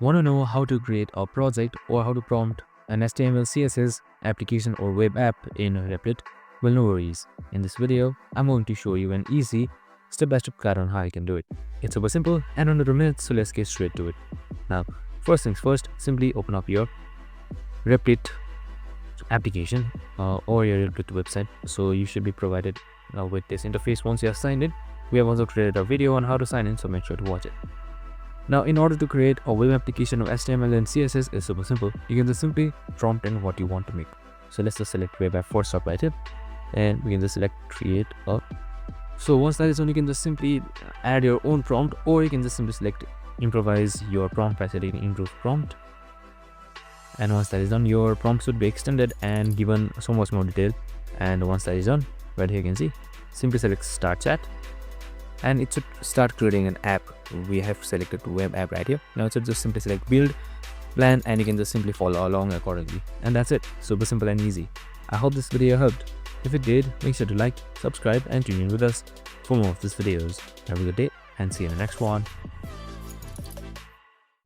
Want to know how to create a project or how to prompt an HTML CSS application or web app in Replit? Well, no worries. In this video, I'm going to show you an easy step-by-step guide on how you can do it. It's super simple and under a minute, so let's get straight to it. Now, first things first, simply open up your Replit application or your Replit website. So you should be provided with this interface once you have signed in. We have also created a video on how to sign in, so make sure to watch it. Now, in order to create a web application of HTML and CSS is super simple. You can just simply prompt in what you want to make. So let's just select web app for stop by tip, and we can just select create a. So once that is done, you can just simply add your own prompt, or you can just simply select improvise your prompt by selecting improve prompt. And once that is done, your prompt should be extended and given so much more detail. And once that is done, right here you can see, simply select start chat, and it should start creating an app. We have selected web app right here. Now it should just simply select build plan, and you can just simply follow along accordingly. And that's it. Super simple and easy. I hope this video helped. If it did, make sure to like, subscribe, and tune in with us for more of these videos. Have a good day and see you in the next one.